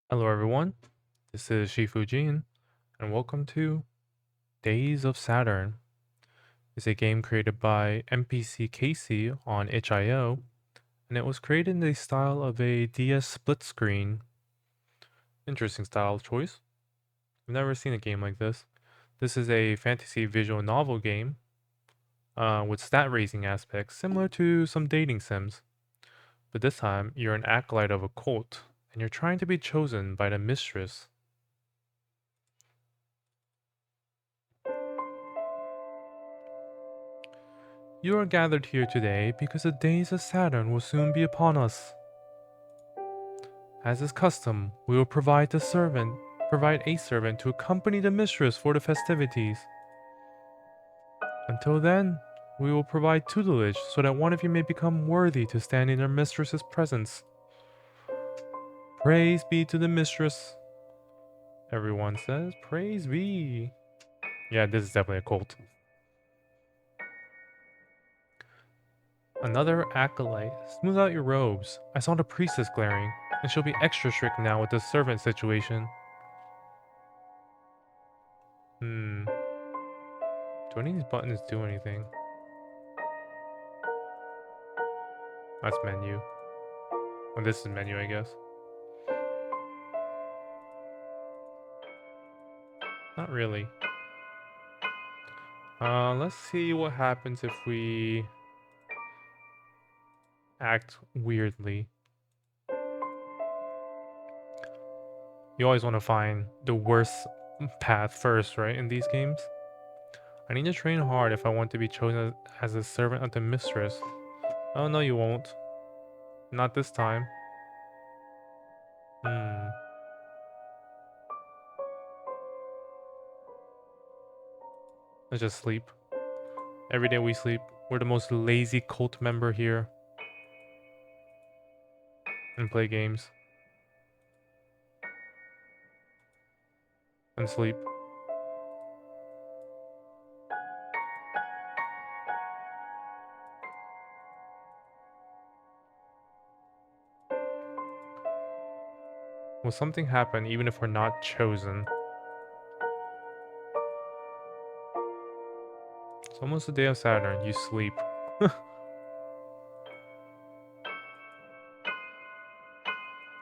Hello everyone, this is Shifujin, and welcome to Days of Saturn. It's a game created by NPCKC on itch.io, and it was created in the style of a DS split screen. Interesting style choice. I've never seen a game like this. This is a fantasy visual novel game with stat raising aspects similar to some dating sims. But this time, you're an acolyte of a cult, and you're trying to be chosen by the mistress. You are gathered here today because the days of Saturn will soon be upon us. As is custom, we will provide a servant to accompany the mistress for the festivities. Until then, we will provide tutelage so that one of you may become worthy to stand in her mistress's presence. Praise be to the mistress. Everyone says, praise be. Yeah, this is definitely a cult. Another acolyte. Smooth out your robes. I saw the priestess glaring, and she'll be extra strict now with the servant situation. Do any of these buttons do anything? That's menu. Well, this is menu, I guess. Not really. Let's see what happens if we act weirdly. You always want to find the worst path first, right, in these games? I need to train hard if I want to be chosen as a servant of the mistress. Oh, no, you won't. Not this time. Let's just sleep. Every day we sleep. We're the most lazy cult member here. And play games. And sleep. Will something happen even if we're not chosen? It's almost the day of Saturn. You sleep. I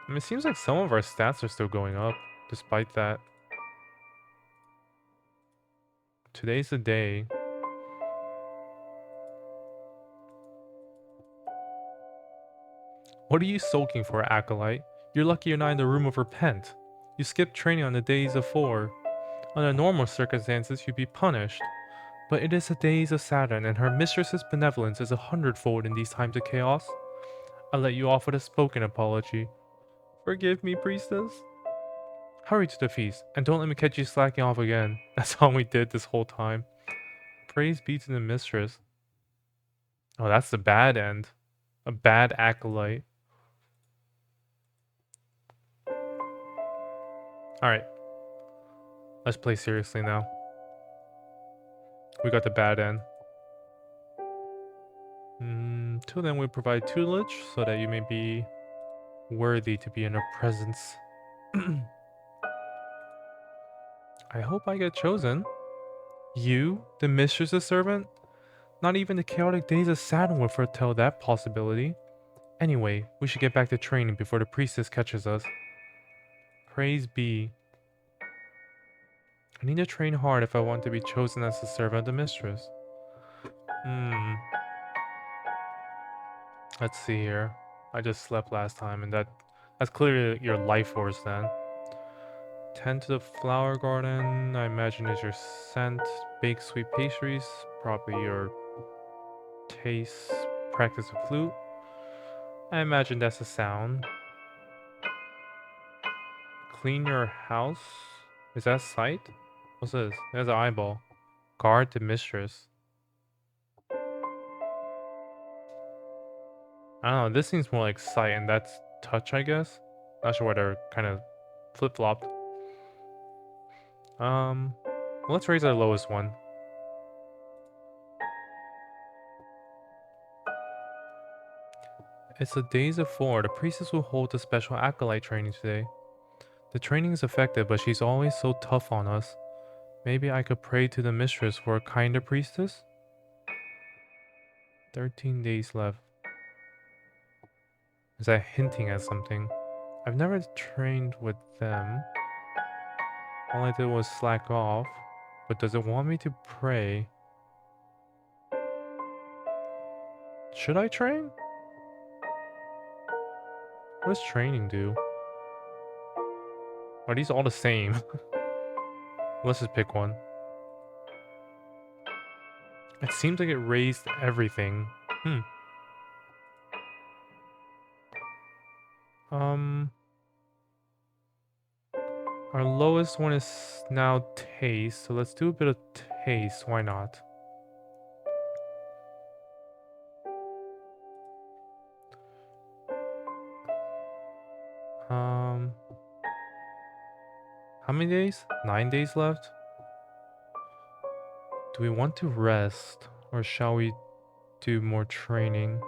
mean, it seems like some of our stats are still going up, despite that. Today's the day. What are you sulking for, Acolyte? You're lucky you're not in the room of repent. You skipped training on the days of 4. Under normal circumstances, you'd be punished. But it is the days of Saturn, and her mistress's benevolence is 100-fold in these times of chaos. I'll let you off with a spoken apology. Forgive me, priestess. Hurry to the feast, and don't let me catch you slacking off again. That's all we did this whole time. Praise be to the mistress. Oh, that's the bad end. A bad acolyte. Alright. Let's play seriously now. We got the bad end. Till then, we provide tutelage so that you may be worthy to be in her presence. I hope I get chosen. You, the mistress's servant? Not even the chaotic days of Saturn would foretell that possibility. Anyway, we should get back to training before the priestess catches us. Praise be. I need to train hard if I want to be chosen as the servant of the mistress. Let's see here. I just slept last time, and that's clearly your life force then. Tend to the flower garden, I imagine is your scent. Bake sweet pastries, probably your taste. Practice the flute, I imagine that's a sound. Clean your house, is that sight? What's this? There's an eyeball. Guard the mistress. I don't know, this seems more like sight, and that's touch, I guess. Not sure why they're kind of flip-flopped. Let's raise our lowest one. It's the days of 4. The priestess will hold a special acolyte training today. The training is effective, but she's always so tough on us. Maybe I could pray to the mistress for a kinder priestess? 13 days left. Is that hinting at something? I've never trained with them. All I did was slack off. But does it want me to pray? Should I train? What does training do? Are these all the same? Let's just pick one. It seems like it raised everything. Our lowest one is now taste, so let's do a bit of taste. Why not? How many days? 9 days left? Do we want to rest, or shall we do more training?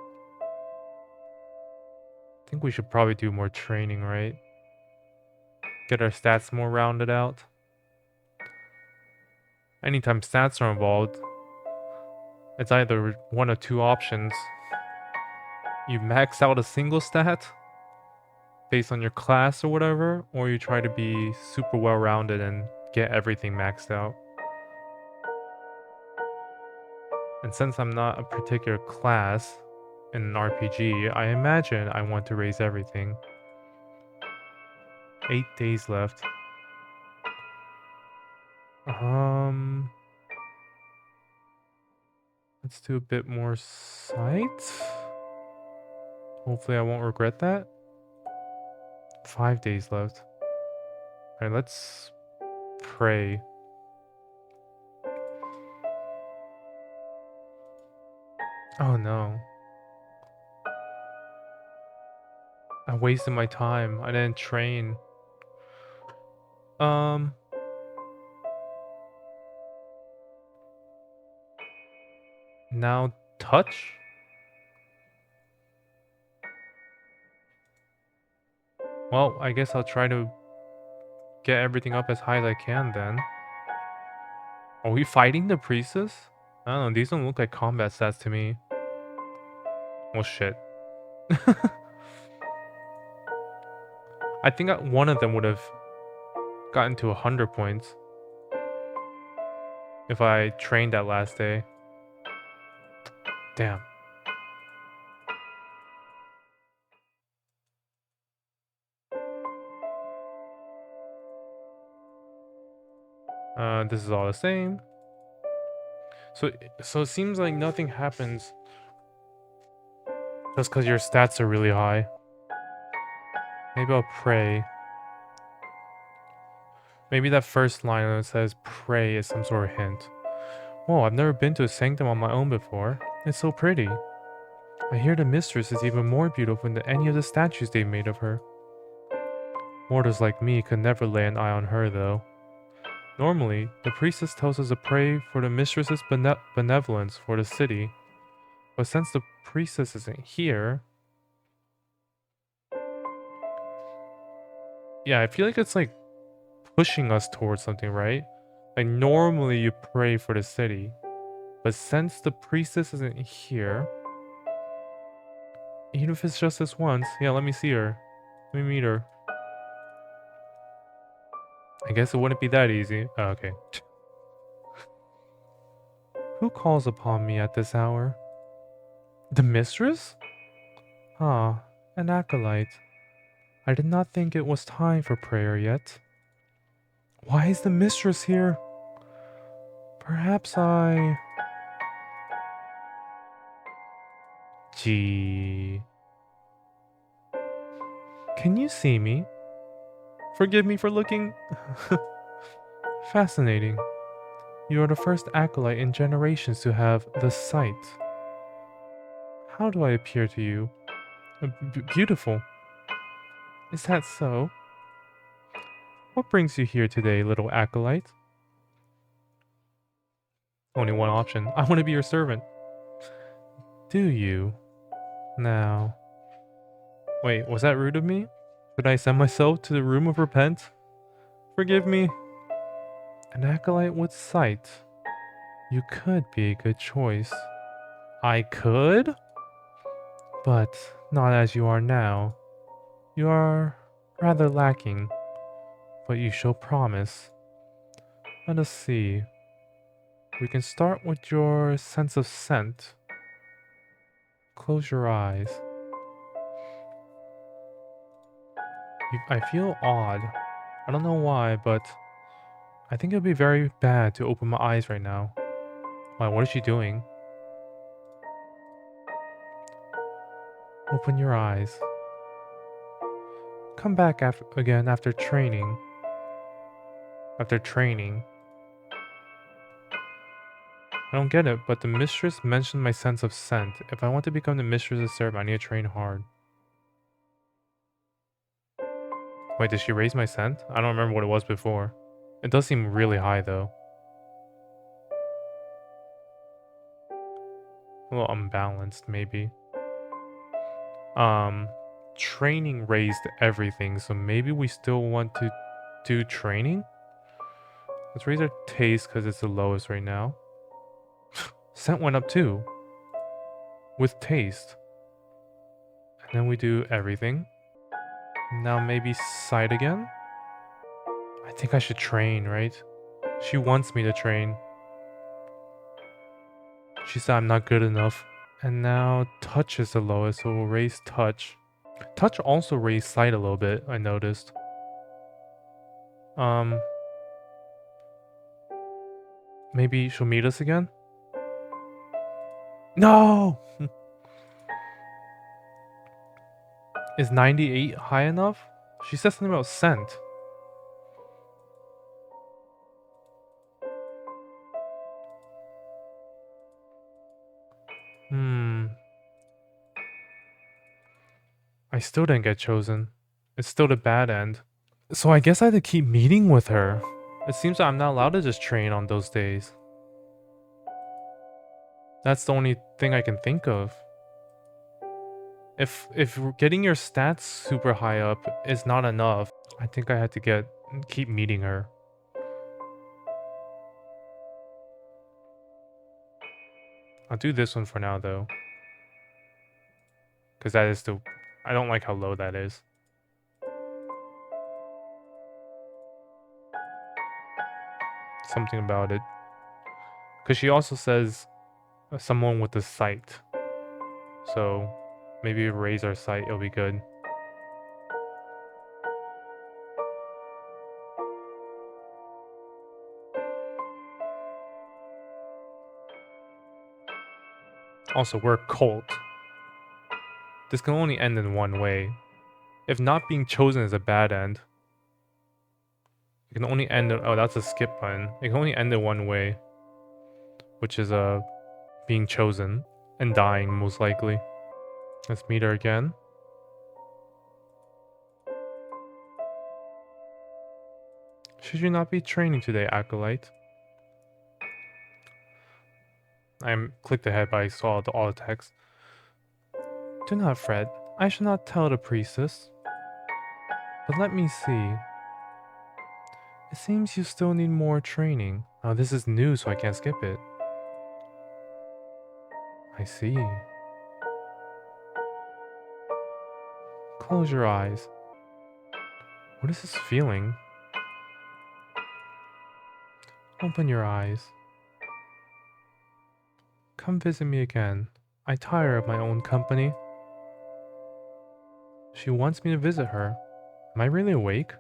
I think we should probably do more training, right? Get our stats more rounded out. Anytime stats are involved, it's either one of two options. You max out a single stat based on your class or whatever, or you try to be super well-rounded and get everything maxed out. And since I'm not a particular class in an RPG, I imagine I want to raise everything. 8 days left. Let's do a bit more sight. Hopefully I won't regret that. 5 days left. Alright, let's pray. Oh no. I wasted my time. I didn't train. Now touch? Well, I guess I'll try to get everything up as high as I can then. Are we fighting the priestess? I don't know, these don't look like combat stats to me. Well, shit. I think one of them would have gotten to 100 points if I trained that last day. Damn. This is all the same. So it seems like nothing happens just because your stats are really high. Maybe I'll pray. Maybe that first line that says pray is some sort of hint. Whoa, I've never been to a sanctum on my own before. It's so pretty. I hear the mistress is even more beautiful than any of the statues they've made of her. Mortals like me could never lay an eye on her, though. Normally, the priestess tells us to pray for the mistress's benevolence for the city. But since the priestess isn't here... Yeah, I feel like it's like pushing us towards something, right? Like normally you pray for the city. But since the priestess isn't here... Even if it's just this once, yeah, let me see her. Let me meet her. I guess it wouldn't be that easy. Oh, okay. Who calls upon me at this hour? The mistress? Ah, an acolyte. I did not think it was time for prayer yet. Why is the mistress here? Perhaps I... Gee... Can you see me? Forgive me for looking... Fascinating. You are the first acolyte in generations to have the sight. How do I appear to you? Beautiful. Is that so? What brings you here today, little acolyte? Only one option. I want to be your servant. Do you? Now... Wait, was that rude of me? Should I send myself to the room of repent? Forgive me. An acolyte with sight. You could be a good choice. I could? But not as you are now. You are rather lacking, but you show promise. Let us see. We can start with your sense of scent. Close your eyes. I feel odd. I don't know why, but I think it would be very bad to open my eyes right now. Wow, what is she doing? Open your eyes. Come back again after training. After training. I don't get it, but the mistress mentioned my sense of scent. If I want to become the mistress's servant, I need to train hard. Wait, did she raise my scent? I don't remember what it was before. It does seem really high though. A little unbalanced, maybe. Training raised everything, so maybe we still want to do training? Let's raise our taste because it's the lowest right now. Scent went up too. With taste. And then we do everything. Now maybe sight again? I think I should train, right? She wants me to train. She said I'm not good enough. And now touch is the lowest, so we'll raise touch. Touch also raised sight a little bit, I noticed. Maybe she'll meet us again? No! Is 98 high enough? She said something about scent. I still didn't get chosen. It's still the bad end. So I guess I had to keep meeting with her. It seems that I'm not allowed to just train on those days. That's the only thing I can think of. If getting your stats super high up is not enough, I think I had to keep meeting her. I'll do this one for now though. Because that is still... I don't like how low that is. Something about it. Because she also says someone with a sight. So maybe raise our sight, it'll be good. Also, we're a cult. This can only end in one way. If not being chosen is a bad end, it can only end in, oh, that's a skip button. It can only end in one way, which is being chosen and dying most likely. Let's meet her again. Should you not be training today, Acolyte? I clicked ahead, but I saw all the text. Do not fret. I shall not tell the priestess. But let me see. It seems you still need more training. Oh, this is new, so I can't skip it. I see. Close your eyes. What is this feeling? Open your eyes. Come visit me again. I tire of my own company. She wants me to visit her. Am I really awake?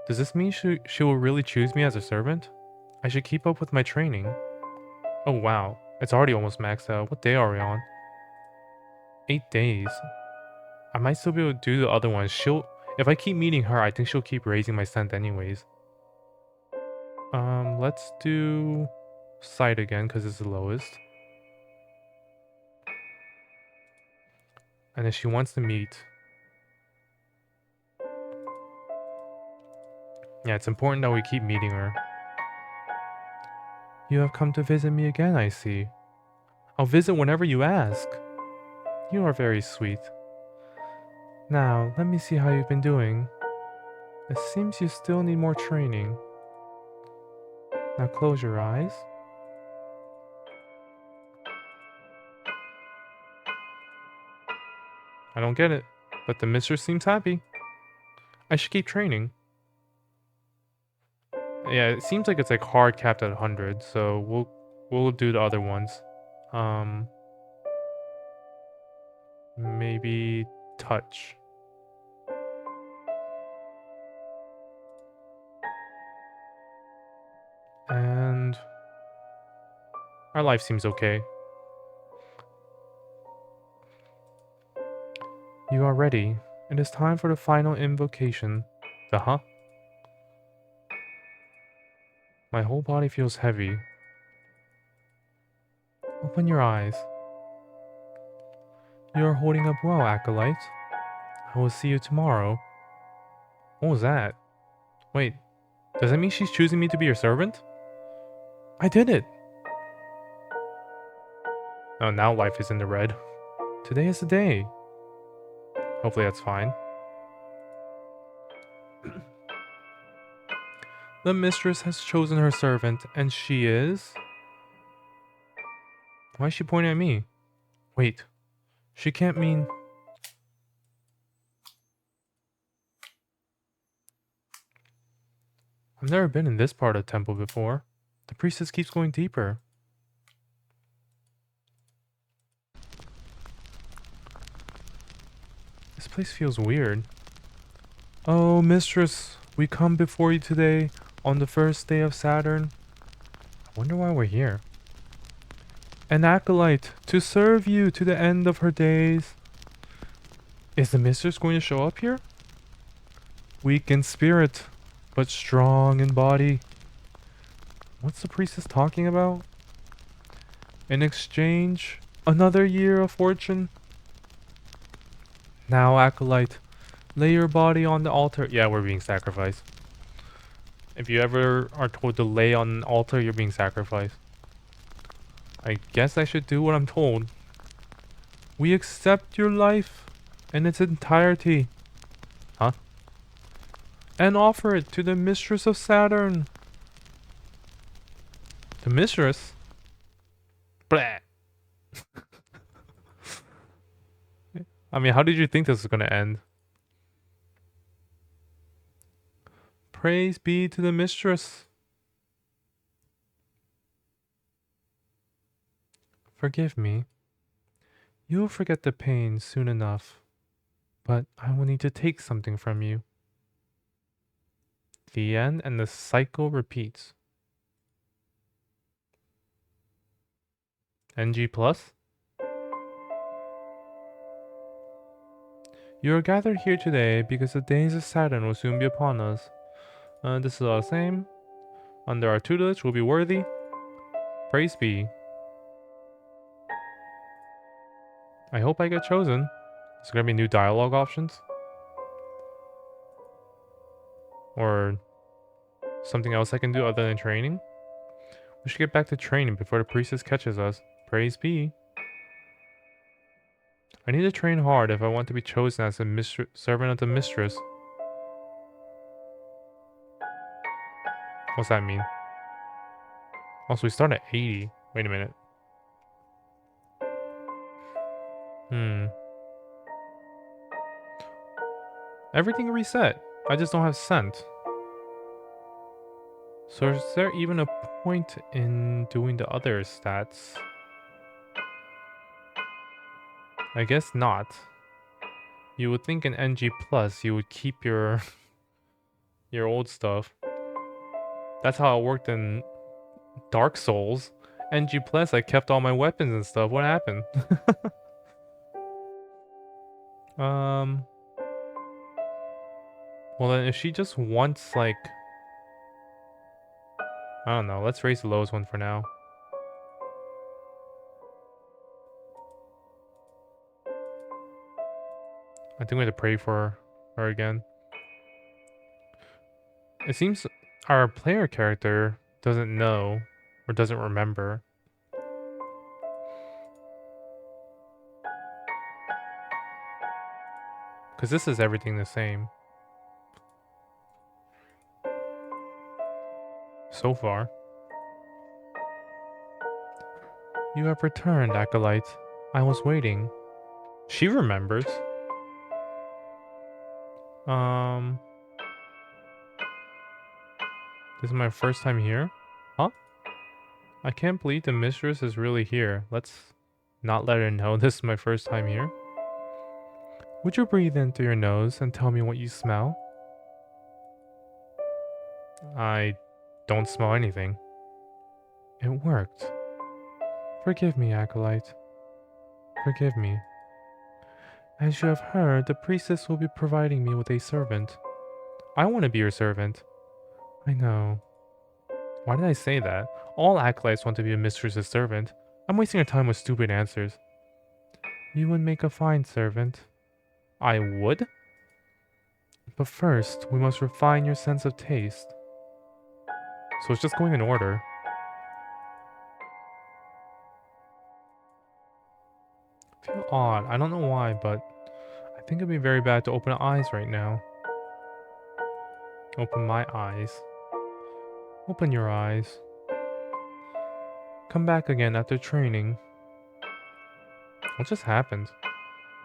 Does this mean she will really choose me as a servant? I should keep up with my training. Oh wow, it's already almost maxed out. What day are we on? 8 days. I might still be able to do the other ones. If I keep meeting her, I think she'll keep raising my scent anyways. Let's do sight again because it's the lowest. And if she wants to meet... Yeah, it's important that we keep meeting her. You have come to visit me again, I see. I'll visit whenever you ask. You are very sweet. Now, let me see how you've been doing. It seems you still need more training. Now close your eyes. I don't get it, but the mistress seems happy. I should keep training. Yeah, it seems like it's like hard capped at 100, so we'll do the other ones. Um, maybe touch. And our life seems okay. You are ready. It is time for the final invocation. The huh? My whole body feels heavy. Open your eyes. You are holding up well, Acolyte. I will see you tomorrow. What was that? Wait, does that mean she's choosing me to be her servant? I did it! Oh, now life is in the red. Today is the day. Hopefully that's fine. The mistress has chosen her servant, and she is... Why is she pointing at me? Wait, she can't mean... I've never been in this part of the temple before. The priestess keeps going deeper. This place feels weird. Oh, mistress, we come before you today on the first day of Saturn. I wonder why we're here. An acolyte to serve you to the end of her days. Is the mistress going to show up here? Weak in spirit, but strong in body. What's the priestess talking about? In exchange, another year of fortune. Now, acolyte, lay your body on the altar. Yeah, we're being sacrificed. If you ever are told to lay on an altar, you're being sacrificed. I guess I should do what I'm told. We accept your life in its entirety. Huh? And offer it to the mistress of Saturn. The mistress? Blah. I mean, how did you think this was gonna end? Praise be to the mistress. Forgive me. You will forget the pain soon enough. But I will need to take something from you. The end, and the cycle repeats. NG plus? You are gathered here today because the days of Saturn will soon be upon us. This is all the same. Under our tutelage will be worthy. Praise be. I hope I get chosen. There's gonna be new dialogue options. Or something else I can do other than training. We should get back to training before the priestess catches us. Praise be. I need to train hard if I want to be chosen as a servant of the mistress. What's that mean? Also, we start at 80. Wait a minute. Everything reset. I just don't have scent. So is there even a point in doing the other stats? I guess not. You would think in NG plus you would keep your your old stuff. That's how it worked in Dark Souls. NG plus I kept all my weapons and stuff. What happened? Well then if she just wants like I don't know, let's raise the lowest one for now. I think we have to pray for her again. It seems our player character doesn't know or doesn't remember. Because this is everything the same. so far. You have returned, Acolyte. I was waiting. She remembers. This is my first time here? Huh? I can't believe the mistress is really here. Let's not let her know this is my first time here. Would you breathe in through your nose and tell me what you smell? I don't smell anything. It worked. Forgive me, Acolyte. Forgive me. As you have heard, the priestess will be providing me with a servant. I want to be your servant. I know. Why did I say that? All acolytes want to be a mistress's servant. I'm wasting your time with stupid answers. You would make a fine servant. I would? But first, we must refine your sense of taste. So it's just going in order. I feel odd. I don't know why, but I think it'd be very bad to open eyes right now. Open my eyes. Open your eyes. Come back again after training. What just happened?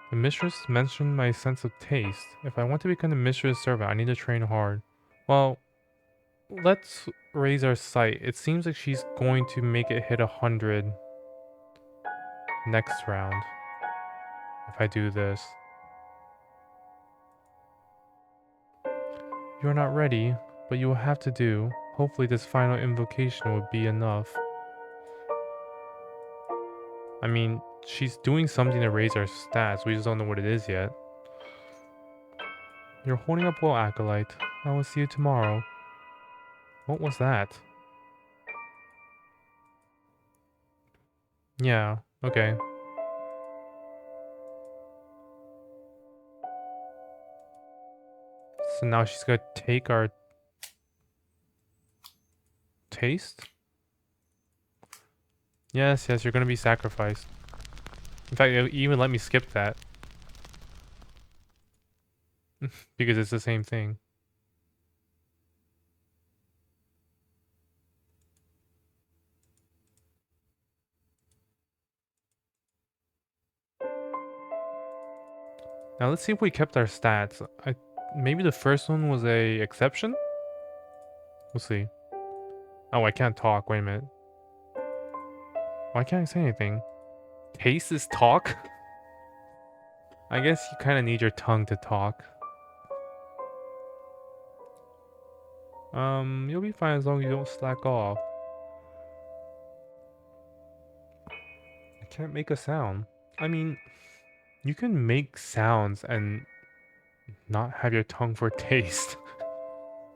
The mistress mentioned my sense of taste. If I want to become the mistress servant, I need to train hard. Well, let's raise our sight. It seems like she's going to make it hit 100 next round. If I do this. You're not ready, but you will have to do. Hopefully this final invocation will be enough. I mean, she's doing something to raise our stats. We just don't know what it is yet. You're holding up well, Acolyte. I will see you tomorrow. What was that? Yeah, okay. So now she's gonna take our taste? Yes, you're gonna be sacrificed. In fact, it even let me skip that. Because it's the same thing. Now let's see if we kept our stats. Maybe the first one was a exception? We'll see. Oh, I can't talk. Wait a minute. Why can't I say anything? Taste is talk? I guess you kind of need your tongue to talk. You'll be fine as long as you don't slack off. I can't make a sound. I mean, you can make sounds and not have your tongue for taste.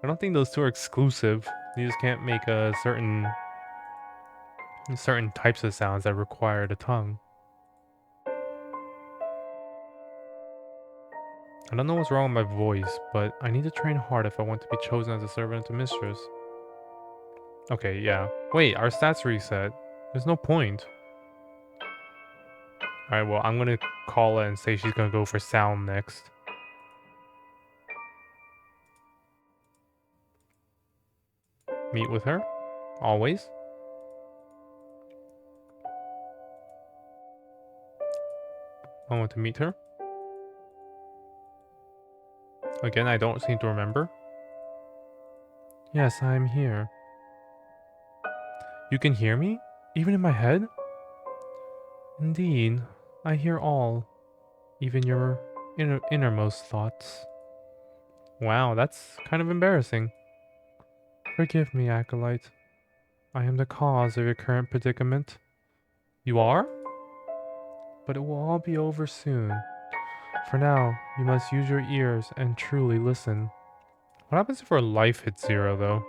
I don't think those two are exclusive. You just can't make a certain types of sounds that require the tongue. I don't know what's wrong with my voice, but I need to train hard if I want to be chosen as a servant to mistress. Okay, yeah. Wait, our stats reset. There's no point. Alright, well, I'm gonna call it and say she's gonna go for sound next. Meet with her. Always. I want to meet her. Again, I don't seem to remember. Yes, I'm here. You can hear me? Even in my head? Indeed, I hear all. Even your innermost thoughts. Wow, that's kind of embarrassing. Forgive me, Acolyte. I am the cause of your current predicament. You are? But it will all be over soon. For now, you must use your ears and truly listen. What happens if our life hits 0, though?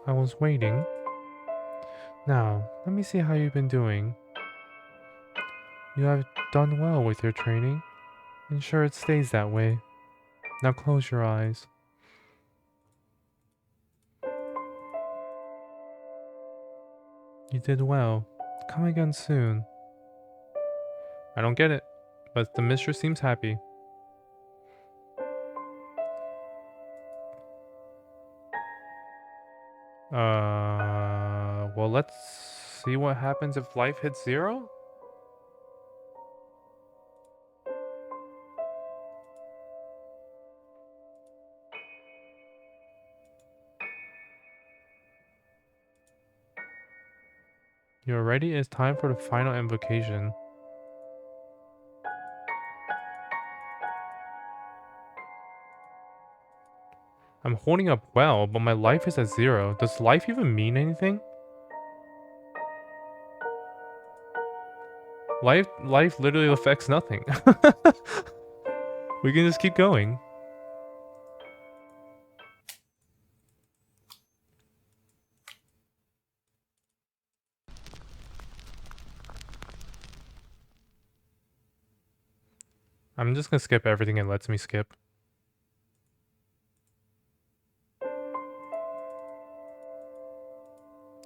I was waiting. Now, let me see how you've been doing. You have done well with your training. Ensure it stays that way. Now close your eyes. You did well. Come again soon. I don't get it. But the mistress seems happy. Well, let's see what happens if life hits 0. You're ready. It's time for the final invocation. I'm holding up well, but my life is at 0. Does life even mean anything? Life literally affects nothing. We can just keep going. I'm just gonna skip everything it lets me skip.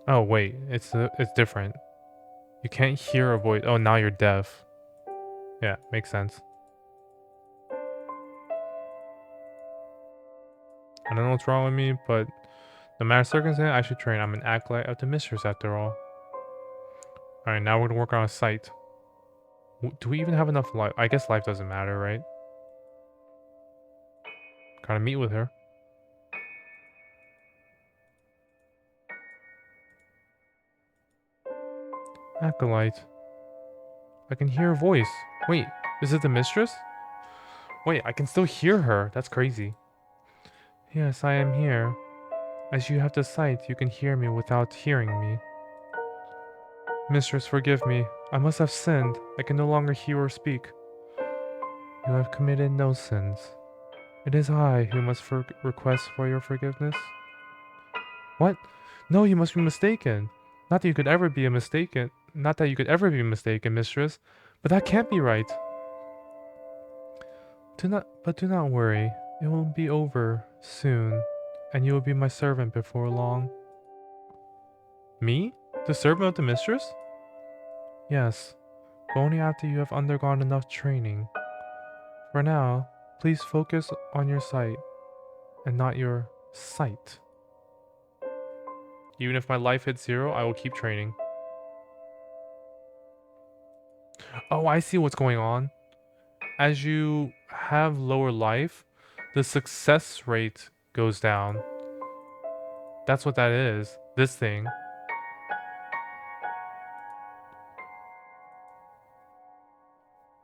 Oh wait, it's different. You can't hear a voice. Oh, now you're deaf. Yeah, makes sense. I don't know what's wrong with me, but no matter circumstance, I should train. I'm an acolyte of the mistress after all. Alright, now we're gonna work on a sight. Do we even have enough life? I guess life doesn't matter, right? Gotta meet with her. Acolyte. I can hear a voice. Wait, is it the mistress? Wait, I can still hear her. That's crazy. Yes, I am here. As you have the sight, you can hear me without hearing me. Mistress, forgive me. I must have sinned. I can no longer hear or speak. You have committed no sins. It is I who must request for your forgiveness. What? No, you must be mistaken. Not that you could ever be mistaken. Not that you could ever be mistaken, mistress. But that can't be right. Do not worry. It will be over soon, and you will be my servant before long. Me? The servant of the mistress? Yes, but only after you have undergone enough training. For now, please focus on your sight, and not your sight. Even if my life hits 0, I will keep training. Oh, I see what's going on. As you have lower life, the success rate goes down. That's what that is. This thing.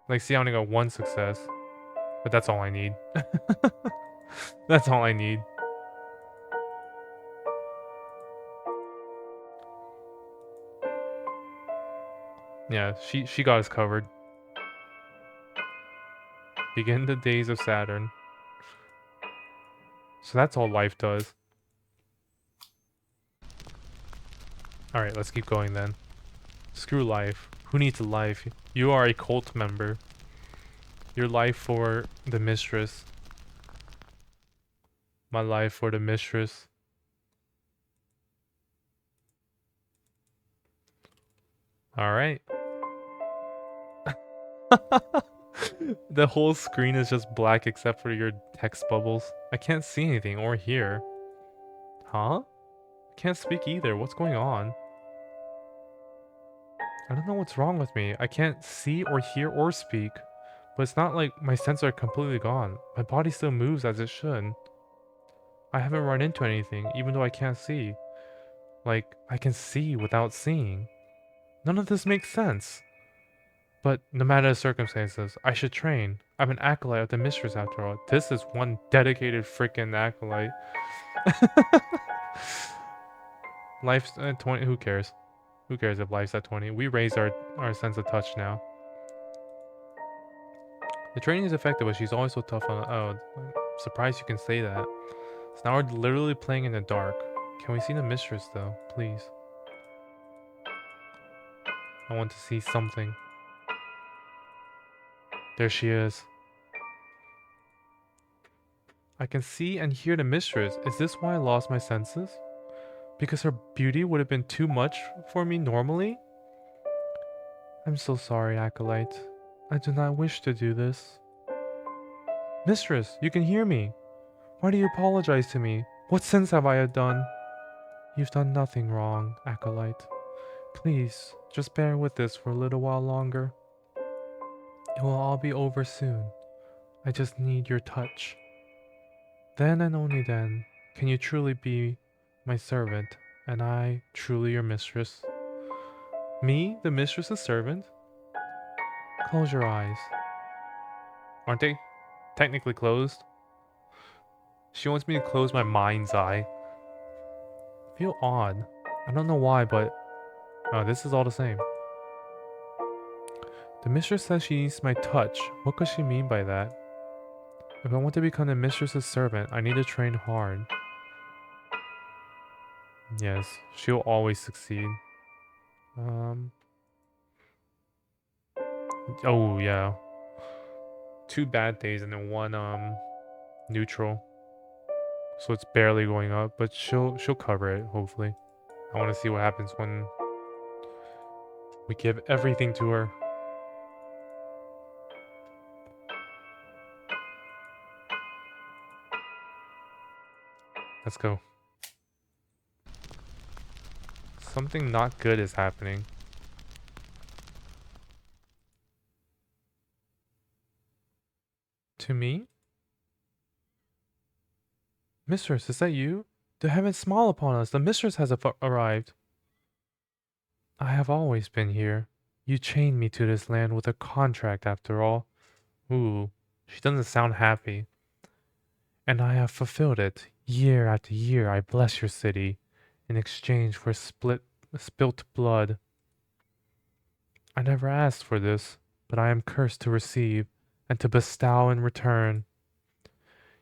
Like, see, I only got 1 success. But that's all I need. That's all I need. Yeah, she got us covered. Begin the days of Saturn. So that's all life does. Alright, let's keep going then. Screw life. Who needs a life? You are a cult member. Your life for the mistress. My life for the mistress. Alright. The whole screen is just black except for your text bubbles. I can't see anything or hear. Huh? I can't speak either. What's going on? I don't know what's wrong with me. I can't see or hear or speak. But it's not like my senses are completely gone. My body still moves as it should. I haven't run into anything, even though I can't see. Like, I can see without seeing. None of this makes sense. But no matter the circumstances, I should train. I'm an acolyte of the mistress after all. This is one dedicated freaking acolyte. Life's at 20. Who cares? Who cares if life's at 20? We raised our sense of touch now. The training is effective, but she's always so tough on. Oh, I'm surprised you can say that. So now we're literally playing in the dark. Can we see the mistress though, please? I want to see something. There she is. I can see and hear the mistress. Is this why I lost my senses? Because her beauty would have been too much for me normally? I'm so sorry, Acolyte. I do not wish to do this. Mistress, you can hear me. Why do you apologize to me? What sins have I done? You've done nothing wrong, Acolyte. Please, just bear with this for a little while longer. It will all be over soon. I just need your touch. Then and only then can you truly be my servant, and I truly your mistress. Me, the mistress's servant? Close your eyes. Aren't they technically closed? She wants me to close my mind's eye. I feel odd. I don't know why, but this is all the same. The mistress says she needs my touch. What could she mean by that? If I want to become the mistress's servant, I need to train hard. Yes, she'll always succeed. Oh yeah. 2 bad days and then 1 neutral. So it's barely going up, but she'll cover it, hopefully. I want to see what happens when we give everything to her. Let's go. Something not good is happening. To me? Mistress, is that you? The heavens smile upon us. The mistress has arrived. I have always been here. You chained me to this land with a contract after all. Ooh, she doesn't sound happy. And I have fulfilled it. Year after year I bless your city in exchange for spilt blood. I never asked for this, but I am cursed to receive and to bestow in return.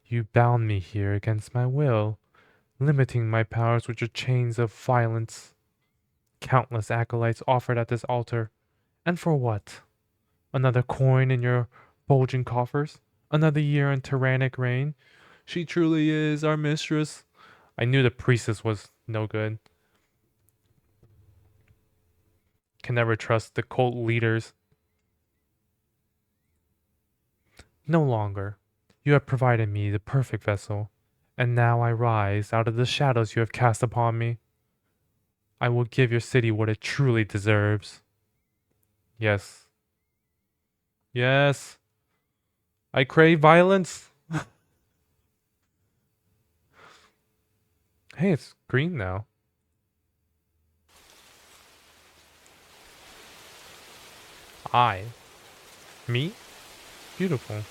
You bound me here against my will, limiting my powers with your chains of violence. Countless acolytes offered at this altar. And for what? Another coin in your bulging coffers? Another year in tyrannic reign? She truly is our mistress. I knew the priestess was no good. Can never trust the cult leaders. No longer. You have provided me the perfect vessel, and now I rise out of the shadows you have cast upon me. I will give your city what it truly deserves. Yes. Yes. I crave violence. Hey, it's green now. I. Me? Beautiful,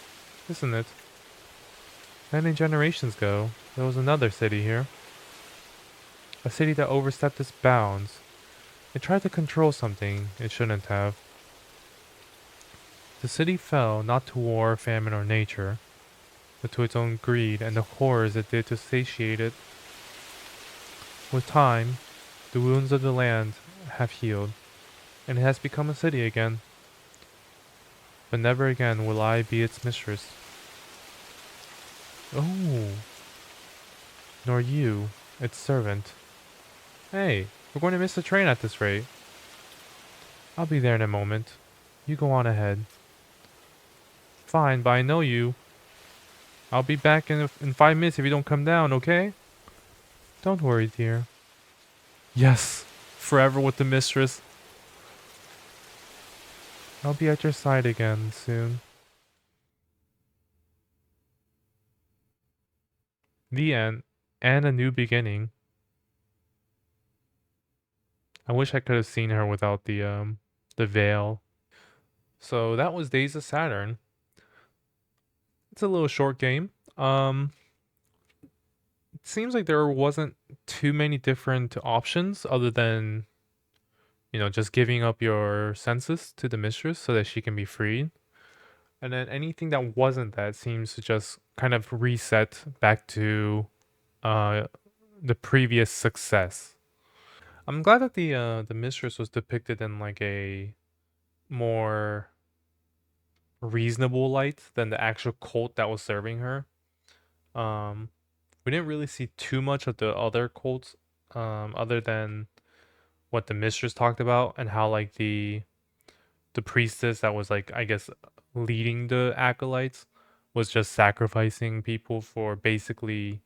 isn't it? Many generations ago, there was another city here. A city that overstepped its bounds. It tried to control something it shouldn't have. The city fell not to war, famine, or nature, but to its own greed and the horrors it did to satiate it. With time, the wounds of the land have healed, and it has become a city again. But never again will I be its mistress. Oh, nor you, its servant. Hey, we're going to miss the train at this rate. I'll be there in a moment. You go on ahead. Fine, but I know you. I'll be back in 5 minutes if you don't come down, okay? Don't worry, dear. Yes, forever with the mistress. I'll be at your side again soon. The end, and a new beginning. I wish I could have seen her without the veil. So that was Days of Saturn. It's a little short game. It seems like there wasn't too many different options other than just giving up your senses to the mistress so that she can be freed. And then anything that wasn't that seems to just kind of reset back to uh the previous success. I'm glad that the mistress was depicted in like a more reasonable light than the actual cult that was serving her. Um, we didn't really see too much of the other cults, other than what the mistress talked about and how like the priestess that was like I guess leading the acolytes was just sacrificing people for basically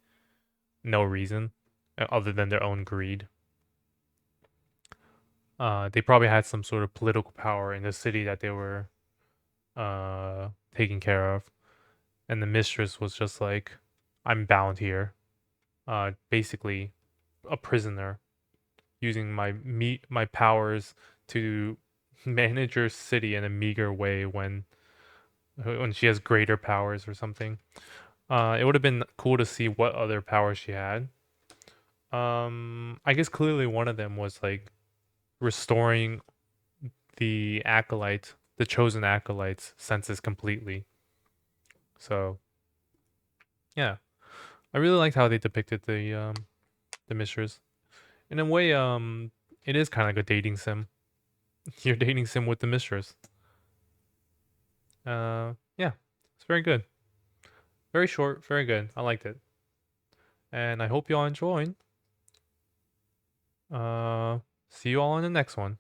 no reason other than their own greed. They probably had some sort of political power in the city that they were taking care of, and the mistress was just like, "I'm bound here, basically a prisoner, using my powers to manage your city in a meager way when she has greater powers or something." It would have been cool to see what other powers she had. I guess clearly one of them was like restoring the chosen acolytes' senses completely. So yeah, I really liked how they depicted the mistress. In a way, it is kind of like a dating sim. You're dating sim with the mistress. Yeah, it's very good. Very short, very good. I liked it, and I hope you all enjoyed. See you all in the next one.